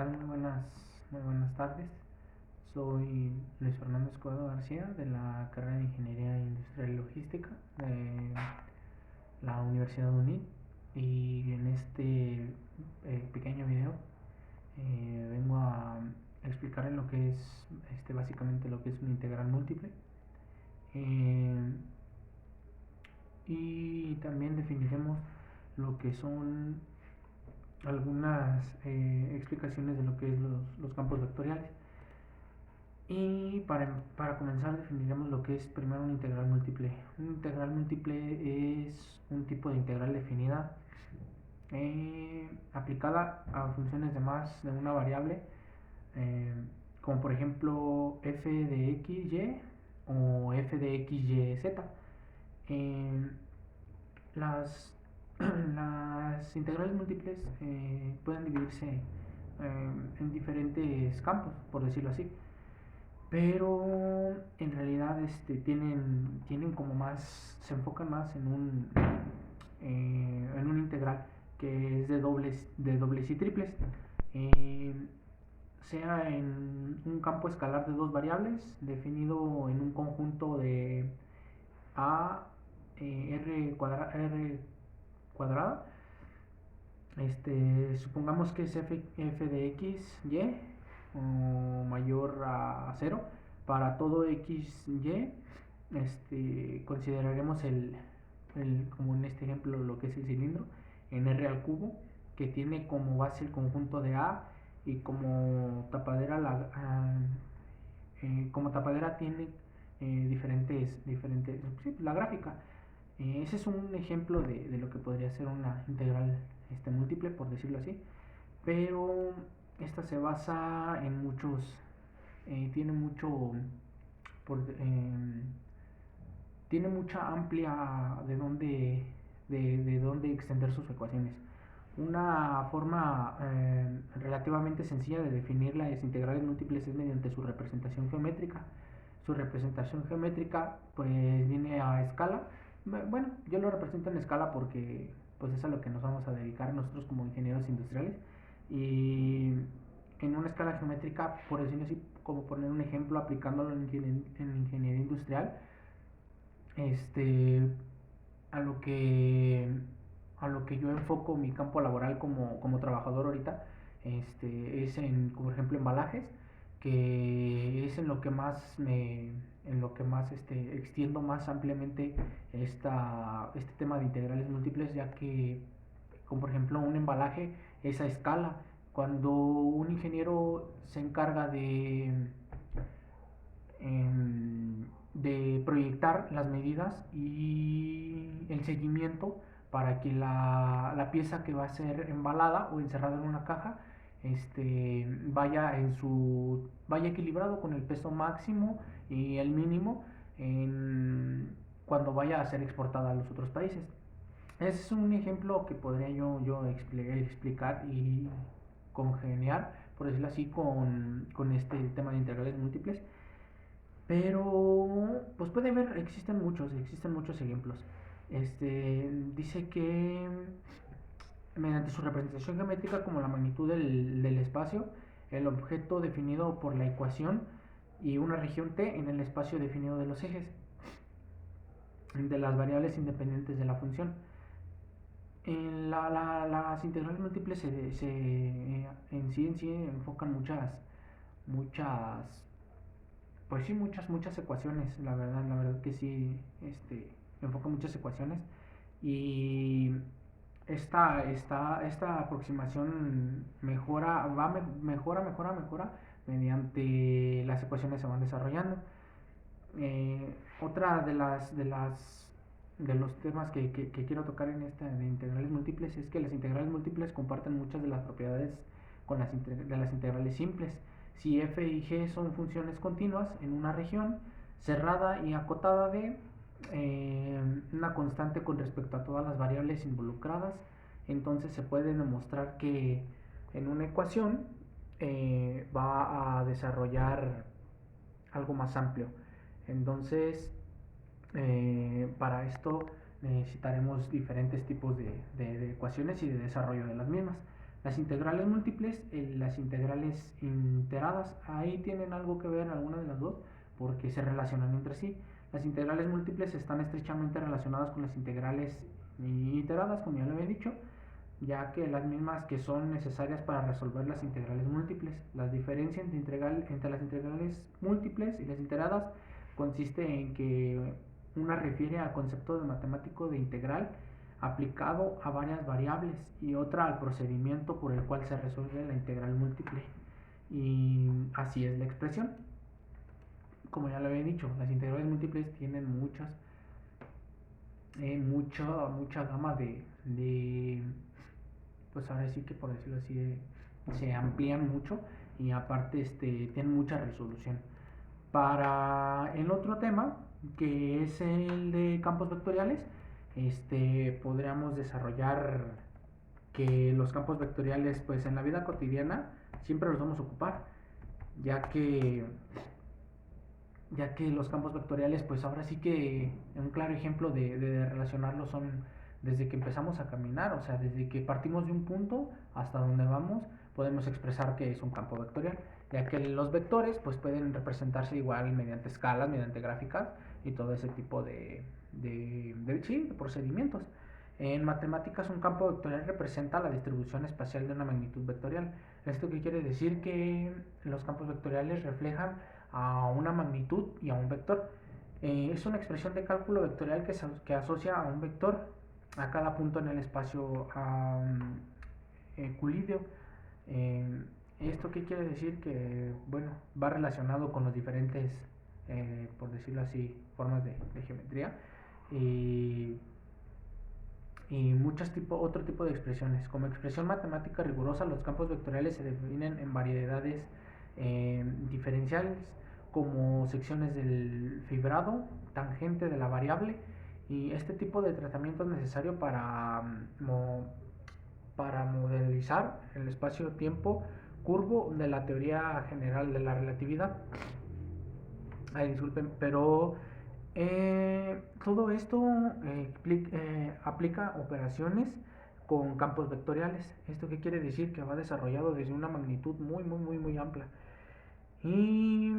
tal? Muy buenas tardes. Soy Luis Fernando Escobedo García de la carrera de Ingeniería Industrial y Logística de la Universidad UNIT y en este pequeño video vengo a explicar lo que es básicamente lo que es una integral múltiple eh, y también definiremos lo que son algunas explicaciones de lo que es los campos vectoriales. Y para comenzar definiremos lo que es primero una integral múltiple. Una integral múltiple es un tipo de integral definida aplicada a funciones de más de una variable, eh, como por ejemplo f de x, y o f de x, y, z. Eh, las, las integrales múltiples pueden dividirse en diferentes campos, por decirlo así, pero en realidad tienen como más, se enfocan más en un integral que es de dobles y triples, eh, sea en un campo escalar de dos variables definido en un conjunto de a r cuadrada. Supongamos que es f de x, y o mayor a cero para todo x, y. Consideraremos como en este ejemplo lo que es el cilindro en r al cubo, que tiene como base el conjunto de a, y como tapadera tiene diferentes sí, la gráfica. Ese es un ejemplo de lo que podría ser una integral múltiple, por decirlo así, pero esta se basa en tiene mucho, por, tiene mucha amplia de dónde extender sus ecuaciones. Una forma relativamente sencilla de definir las integrales múltiples es mediante su representación geométrica. Su representación geométrica pues viene a escala. Bueno, yo lo represento en escala porque pues es a lo que nos vamos a dedicar nosotros como ingenieros industriales. Y en una escala geométrica, por decirlo así, como poner un ejemplo aplicándolo en ingeniería industrial, este, a lo que a lo que yo enfoco mi campo laboral como trabajador ahorita, es en, como por ejemplo, embalajes, que es en lo que más extiendo más ampliamente este tema de integrales múltiples, ya que, como por ejemplo, un embalaje es a escala. Cuando un ingeniero se encarga de proyectar las medidas y el seguimiento para que la pieza que va a ser embalada o encerrada en una caja vaya equilibrado con el peso máximo y el mínimo cuando vaya a ser exportada a los otros países. Es un ejemplo que podría yo explicar y congeniar, por decirlo así, con este tema de integrales múltiples. Pero, pues puede ver, existen muchos ejemplos. Dice que mediante su representación geométrica como la magnitud del espacio, el objeto definido por la ecuación y una región T en el espacio definido de los ejes de las variables independientes de la función. Las integrales múltiples en sí enfocan muchas pues sí, muchas ecuaciones, la verdad que sí, enfoca muchas ecuaciones, y esta aproximación mejora mediante las ecuaciones se van desarrollando. Otra de los temas que quiero tocar en esta de integrales múltiples es que las integrales múltiples comparten muchas de las propiedades de las integrales simples. Si f y g son funciones continuas en una región cerrada y acotada de una constante con respecto a todas las variables involucradas, entonces se puede demostrar que en una ecuación va a desarrollar algo más amplio. Entonces, para esto necesitaremos diferentes tipos de ecuaciones y de desarrollo de las mismas. Las integrales múltiples, las integrales iteradas, ahí tienen algo que ver alguna de las dos porque se relacionan entre sí. Las integrales múltiples están estrechamente relacionadas con las integrales iteradas, como ya lo había dicho, ya que las mismas que son necesarias para resolver las integrales múltiples. La diferencia entre las integrales múltiples y las iteradas consiste en que una refiere al concepto de matemático de integral aplicado a varias variables y otra al procedimiento por el cual se resuelve la integral múltiple. Y así es la expresión. Como ya lo había dicho, las integrales múltiples tienen mucha gama pues ahora sí que por decirlo así, se amplían mucho y aparte tienen mucha resolución. Para el otro tema, que es el de campos vectoriales, podríamos desarrollar que los campos vectoriales, pues en la vida cotidiana siempre los vamos a ocupar, ya que ya que los campos vectoriales, pues ahora sí que un claro ejemplo de relacionarlos son desde que empezamos a caminar, o sea, desde que partimos de un punto hasta donde vamos, podemos expresar que es un campo vectorial, ya que los vectores pues pueden representarse igual mediante escalas, mediante gráficas y todo ese tipo de procedimientos. En matemáticas, un campo vectorial representa la distribución espacial de una magnitud vectorial. ¿Esto qué quiere decir? Que los campos vectoriales reflejan a una magnitud y a un vector. Es una expresión de cálculo vectorial que asocia a un vector a cada punto en el espacio euclídeo. ¿Esto qué quiere decir? Que bueno, va relacionado con los diferentes, por decirlo así, formas de geometría y, otro tipo de expresiones. Como expresión matemática rigurosa, los campos vectoriales se definen en variedades diferenciales como secciones del fibrado, tangente de la variable, y este tipo de tratamiento es necesario para modelizar el espacio-tiempo curvo de la teoría general de la relatividad. Ay, disculpen, pero todo esto aplica operaciones con campos vectoriales. ¿Esto qué quiere decir? Que va desarrollado desde una magnitud muy amplia. Y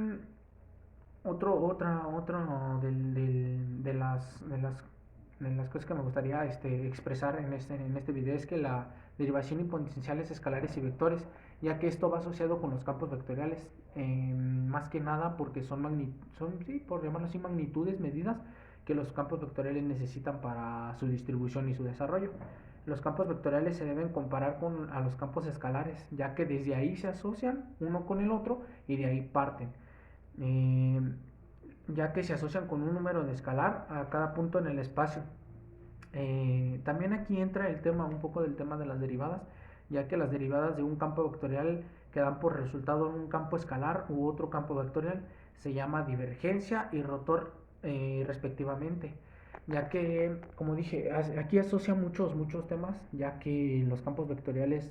otro de las cosas que me gustaría expresar en este video es que la derivación y potenciales escalares y vectores, ya que esto va asociado con los campos vectoriales, más que nada porque sí, por llamarlo así, magnitudes, medidas que los campos vectoriales necesitan para su distribución y su desarrollo. Los campos vectoriales se deben comparar a los campos escalares, ya que desde ahí se asocian uno con el otro y de ahí parten. Eh, ya que se asocian con un número de escalar a cada punto en el espacio. También aquí entra un poco del tema de las derivadas, ya que las derivadas de un campo vectorial que dan por resultado un campo escalar u otro campo vectorial se llama divergencia y rotor respectivamente, ya que, como dije, aquí asocia muchos temas, ya que los campos vectoriales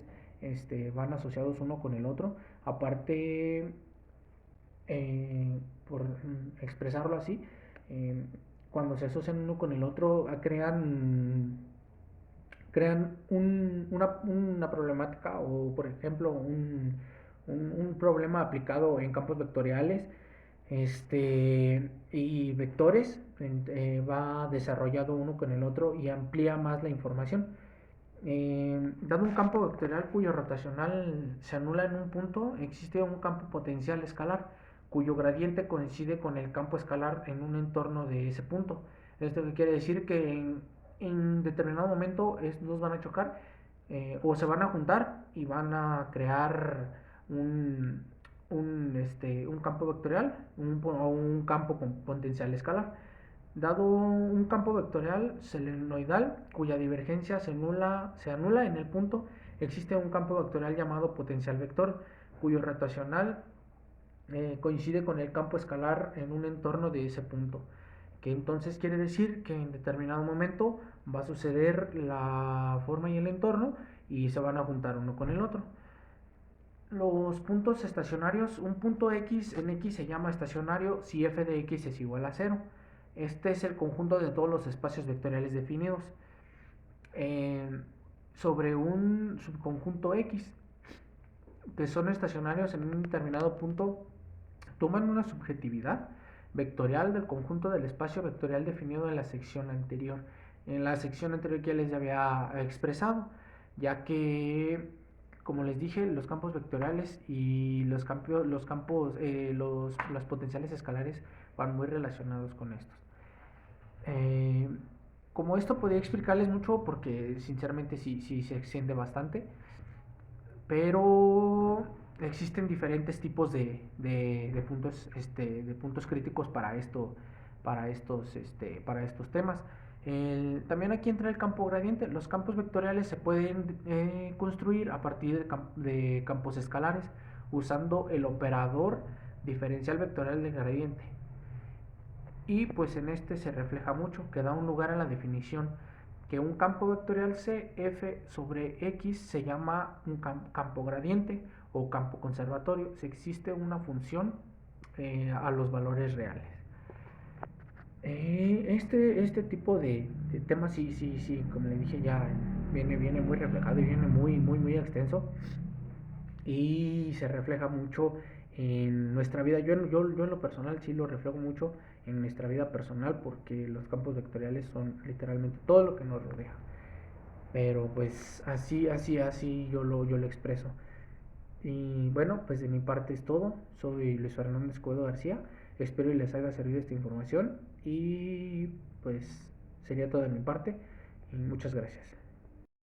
van asociados uno con el otro. Aparte, por expresarlo así, cuando se asocian uno con el otro, crean una problemática o, por ejemplo, un problema aplicado en campos vectoriales y vectores, va desarrollado uno con el otro y amplía más la información. Dado un campo vectorial cuyo rotacional se anula en un punto, existe un campo potencial escalar cuyo gradiente coincide con el campo escalar en un entorno de ese punto. Esto quiere decir que en determinado momento estos dos van a chocar, o se van a juntar y van a crear un campo vectorial o un campo con potencial escalar. Dado un campo vectorial solenoidal cuya divergencia se anula en el punto, existe un campo vectorial llamado potencial vector cuyo rotacional coincide con el campo escalar en un entorno de ese punto, que entonces quiere decir que en determinado momento va a suceder la forma y el entorno y se van a juntar uno con el otro. Los puntos estacionarios, un punto X en X se llama estacionario si f de X es igual a 0. Este es el conjunto de todos los espacios vectoriales definidos. sobre un subconjunto X, que son estacionarios en un determinado punto, toman una subjetividad vectorial del conjunto del espacio vectorial definido en la sección anterior. En la sección anterior ya les había expresado, ya que, como les dije, los campos vectoriales y las potenciales escalares van muy relacionados con estos. Eh, Como esto podría explicarles mucho, porque sinceramente sí se extiende bastante, pero existen diferentes tipos de puntos, de puntos críticos para esto, para estos temas. También aquí entra el campo gradiente. Los campos vectoriales se pueden construir a partir de campos escalares usando el operador diferencial vectorial de gradiente. Y pues en este se refleja mucho, que da un lugar a la definición que un campo vectorial C f sobre X se llama un campo gradiente o campo conservatorio si existe una función a los valores reales. Este tipo de temas sí, como le dije, ya viene muy reflejado y viene muy extenso, y se refleja mucho en nuestra vida. Yo en lo personal sí lo reflejo mucho en nuestra vida personal, porque los campos vectoriales son literalmente todo lo que nos rodea. Pero pues así yo lo expreso. Y bueno, pues de mi parte es todo. Soy Luis Fernández Cuedo García. Espero y les haya servido esta información. Y pues sería todo de mi parte. Y muchas gracias.